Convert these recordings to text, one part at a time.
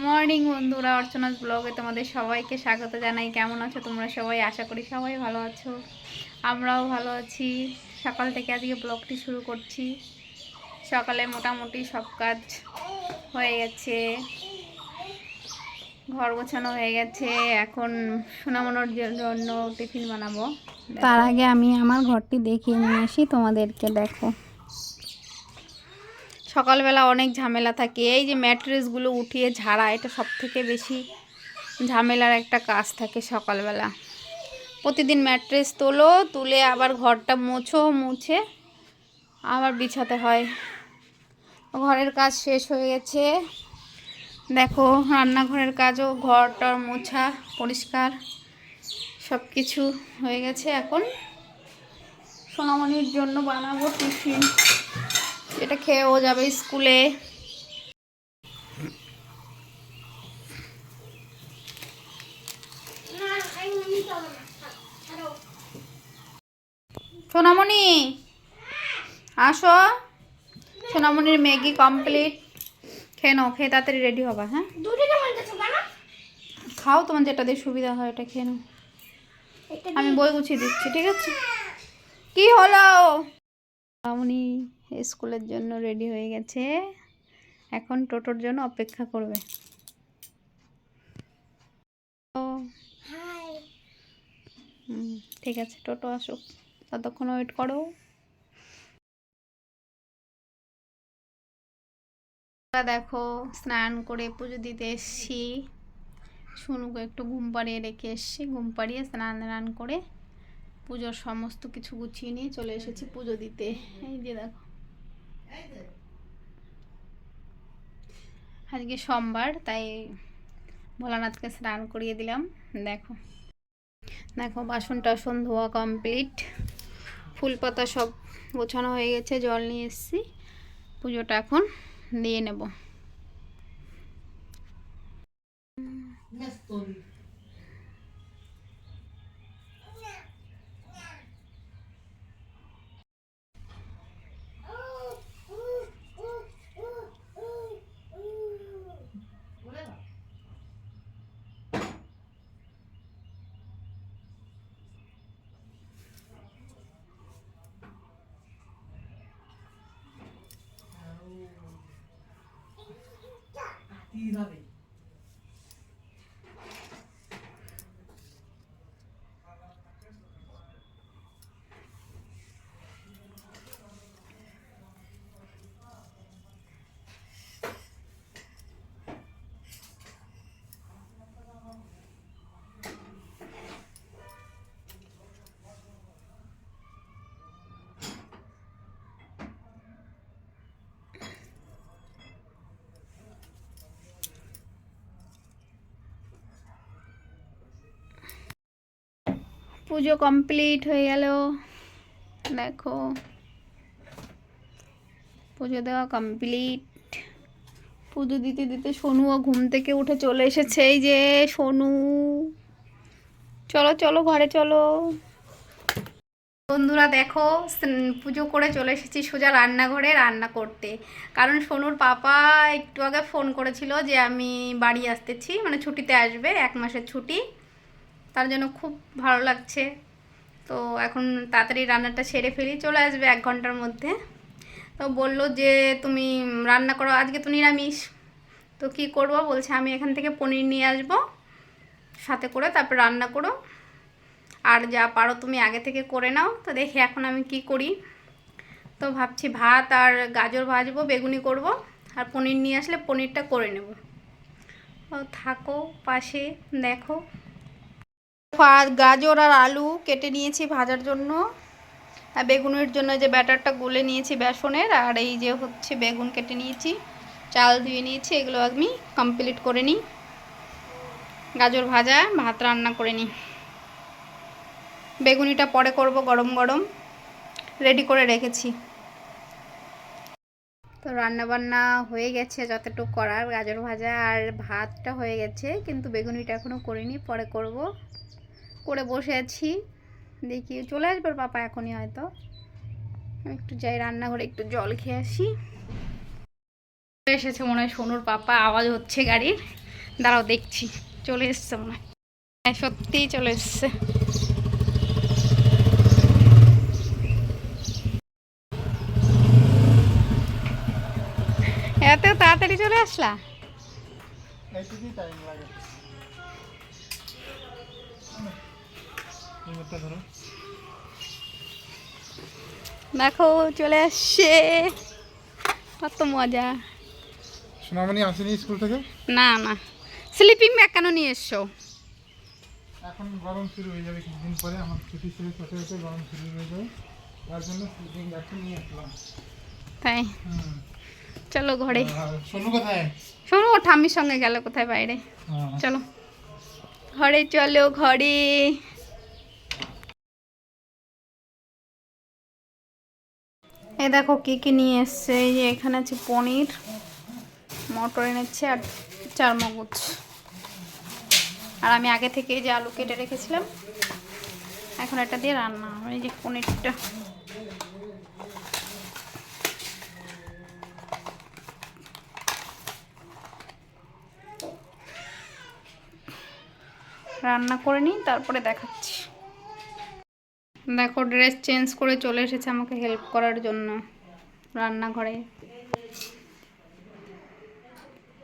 Morning বন্ধুরা, অর্চনাস ব্লগে তোমাদের সবাইকে স্বাগত জানাই। কেমন আছো তোমরা সবাই? আশা করি সবাই ভালো আছো, আমরাও ভালো আছি। সকাল থেকে আজকে ব্লগটি শুরু করছি। সকালে মোটামুটি সব কাজ হয়ে গেছে, ঘর গোছানো হয়ে গেছে। এখন সোনামনোর জন্য টিফিন বানাবো। তার আগে আমি আমার ঘরটি দেখিয়ে নিয়ে আসি তোমাদেরকে। দেখো, সকালবেলা অনেক ঝামেলা থাকে। এই যে ম্যাট্রেসগুলো উঠিয়ে ঝাড়া, এটা সব থেকে বেশি ঝামেলার একটা কাজ থাকে সকালবেলা। প্রতিদিন ম্যাট্রেস তোলো, তুলে আবার ঘরটা মুছে আবার বিছাতে হয়। ঘরের কাজ শেষ হয়ে গেছে। দেখো, রান্নাঘরের কাজও, ঘরটার মোছা পরিষ্কার সব কিছু হয়ে গেছে। এখন সোনামণির জন্য বানাবো টিফিন, এটা খেয়েও যাবে স্কুলে। সোনামণি আসো, সোনামণির ম্যাগি কমপ্লিট। খেয়ে নাও, খেয়ে তাড়াতাড়ি রেডি হবা। হ্যাঁ, খাও, তোমার যেটা দিয়ে সুবিধা হয় এটা খেয়ে নাও। আমি বই গুছিয়ে দিচ্ছি, ঠিক আছে? কি হলো? সোনামণি স্কুলের জন্য রেডি হয়ে গেছে, এখন টোটোর জন্য অপেক্ষা করবে। ঠিক আছে, টোটো আসুক, ততক্ষণ ওয়েট করো। দেখো, স্নান করে পুজো দিতে এসছি। সোনুকে একটু ঘুম পাড়িয়ে রেখে এসছি। ঘুম পাড়িয়ে স্নান করে পুজোর সমস্ত কিছু গুছিয়ে নিয়ে চলে এসেছি পুজো দিতে। এই যে দেখো, আজকে সোমবার, তাই ভোলানাথকে স্নান করিয়ে দিলাম। দেখো দেখো, বাসন টাসন ধোয়া কমপ্লিট, ফুল পাতা সব গোছানো হয়ে গেছে, জল নিয়ে এসেছি। পুজোটা এখন দিয়ে নেব। পুজো কমপ্লিট হয়ে গেল। দেখো, পুজো দেওয়া কমপ্লিট। পুজো দিতে দিতে সোনুও ঘুম থেকে উঠে চলে এসেছে। এই যে সোনু, চলো চলো ঘরে চলো। বন্ধুরা দেখো, পুজো করে চলে এসেছি সোজা রান্নাঘরে রান্না করতে। কারণ সোনুর পাপা একটু আগে ফোন করেছিল যে আমি বাড়ি আসতেছি, মানে ছুটিতে আসবে, 1 মাসের ছুটি। তার জন্য খুব ভালো লাগছে। তো এখন তাড়াতাড়ি রান্নাটা সেরে ফেলি, চলে আসবে 1 ঘন্টার মধ্যে। তো বললো যে তুমি রান্না করো, আজকে তো নিরামিষ। তো কি করব, বলছে আমি এখান থেকে পনির নিয়ে আসবো, সাথে করে তারপর রান্না করো, আর যা পারো তুমি আগে থেকে করে নাও। তো দেখি এখন আমি কি করি। তো ভাবছি ভাত আর গাজর ভাজবো, বেগুনি করব, আর পনির নিয়ে আসলে পনিরটা করে নেব। তো থাকো পাশে, দেখো। গাজর আর আলু কেটে নিয়েছি ভাজার জন্য, আর বেগুনের জন্য যে ব্যাটারটা গুলে নিয়েছি বেসনের, আর এই যে হচ্ছে বেগুন কেটে নিয়েছি, চাল ধুয়ে নিয়েছি। এগুলো আমি কমপ্লিট করে নিই, গাজর ভাজা, ভাত রান্না করে নিই। বেগুনিটা পরে করব, গরম গরম রেডি করে রেখেছি। তো রান্নাবান্না হয়ে গেছে যতটুকু করার, গাজর ভাজা আর ভাতটা হয়ে গেছে, কিন্তু বেগুনিটা এখনও করিনি, পরে করব। করে বসে আছি, দেখি চলে আসবে পাপা এখনই হয়তো। আমি একটু যাই রান্নাঘরে, একটু জল খেয়ে আসি। এসেছে মনে হয় সোনুর পাপা, আওয়াজ হচ্ছে গাড়ির। দাঁড়াও দেখছি, চলে এসছে মনে হয়। হ্যাঁ সত্যিই চলে এসছে। এত তাড়াতাড়ি চলে আসলা? দেখো চলে আসছে, কত মজা। সোনামণি আসেনি স্কুল থেকে? না না, স্লিপিং ব্যাগ কেন নিয়ে এসছো? এখন গরম শুরু হয়ে যাবে কিছুদিন পরে, আমার ছুটি শেষ হতে হতে গরম শুরু হয়ে যাবে, তার জন্য স্লিপিং ব্যাগটা নিয়ে আসলাম। তাই চলো ঘরে। সোনু কোথায়? শোনো, ও ঠাম্মির সঙ্গে গেল কোথায় বাইরে। চলো ঘরে, চলো ঘরে। এ দেখো কি কি নিয়ে এসছে। এই যে এখানে আছে পনির, মটর এনেছে আর চারমগজ। আর আমি আগে থেকে যে আলু কেটে রেখেছিলাম, এখন এটা দিয়ে রান্না হবে। এই যে পনিরটা, রান্না করে নিই তারপরে দেখাচ্ছি। দেখো ড্রেস চেঞ্জ করে চলে এসেছে আমাকে হেল্প করার জন্য রান্নাঘরে।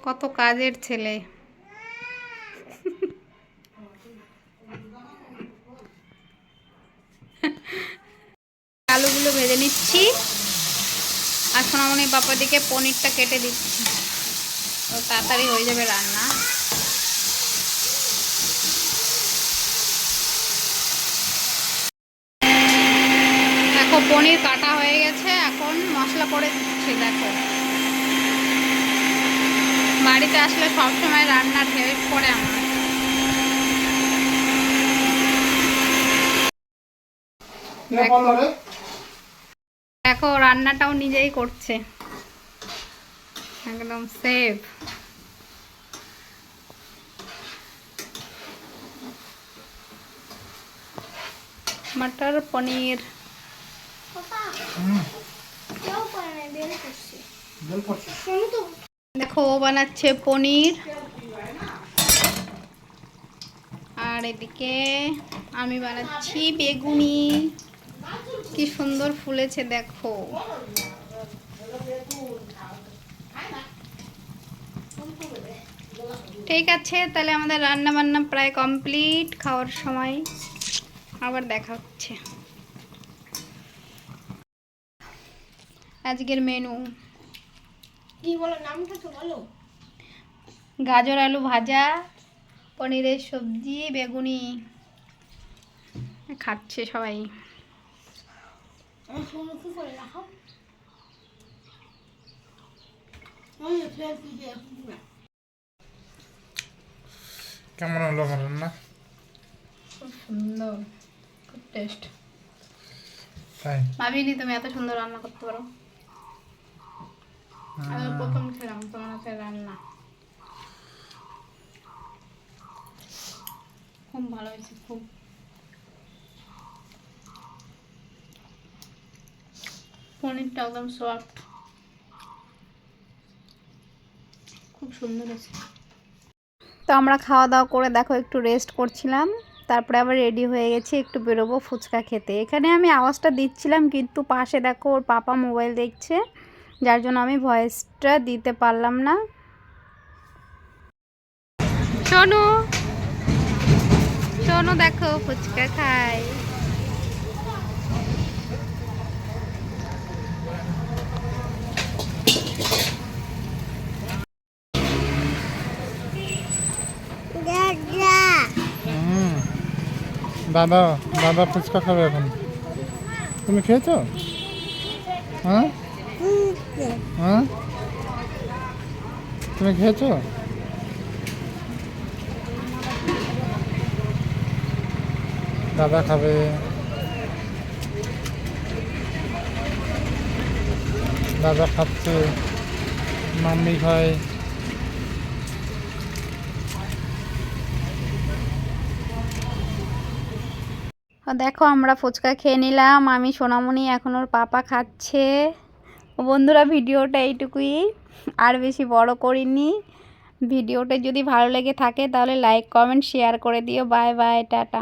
কত কাজের ছেলে। আলুগুলো ভেজে নিচ্ছি আর সোনামণি বাপা দিকে পনিরটা কেটে দিচ্ছি, তো তাড়াতাড়ি হয়ে যাবে রান্না। দেখো পনির কাটা হয়ে গেছে, এখন মশলা করে দিচ্ছি। দেখো বাড়িতে আসলে সবসময় রান্নার হেল্প করে আমার। দেখো রান্নাটাও নিজেই করছে, একদম সেফ। मटर पनीर দেখো ও বানাচ্ছে পনির, আর এদিকে আমি বানাচ্ছি বেগুনি। কি সুন্দর ফুলেছে দেখো। ঠিক আছে, তাহলে আমাদের রান্না বান্না প্রায় কমপ্লিট। খাওয়ার সময় আবার দেখা হচ্ছে। আজকের মেনু কি বলো, নামটা তো বলো। গাজর আলু ভাজা, পনিরের সবজি, বেগুনি। খাচ্ছে সবাই। কি করে রাখো? কেমন হলো আমার রান্না? খুব সুন্দর, খুব টেস্ট। তাই ভাবিনি তুমি এত সুন্দর রান্না করতে পারো। আমি প্রথম খেলাম তোমার হাতের রান্না, খুব ভালো হয়েছে। খুব পনিরটা একদম সফট, খুব সুন্দর হয়েছে। তো আমরা খাওয়া দাওয়া করে দেখো একটু রেস্ট করছিলাম, তারপরে আবার রেডি হয়ে গেছি, একটু বেরোবো ফুচকা খেতে। এখানে আমি আওয়াজটা দিচ্ছিলাম কিন্তু পাশে দেখো ওর পাপা মোবাইল দেখছে, যার জন্য আমি ভয়েসটা দিতে পারলাম না। শোনো শোনো, দেখো ফুচকা খাই। দাদা দাদা ফুচকা খাবে এখন। তুমি খেয়েছো? হ্যাঁ হ্যাঁ, তুমি খেয়েছো? দাদা খাবে। দাদা খাচ্ছে, মাম্মি খায়। দেখো আমরা ফুচকা খেয়ে নিলাম, আমি সোনামণি, এখন ওর পাপা খাচ্ছে। বন্ধুরা ভিডিওটা এইটুকুই, আর বেশি বড় করিনি। ভিডিওটা যদি ভালো লেগে থাকে তাহলে লাইক কমেন্ট শেয়ার করে দিও। Bye bye, tata.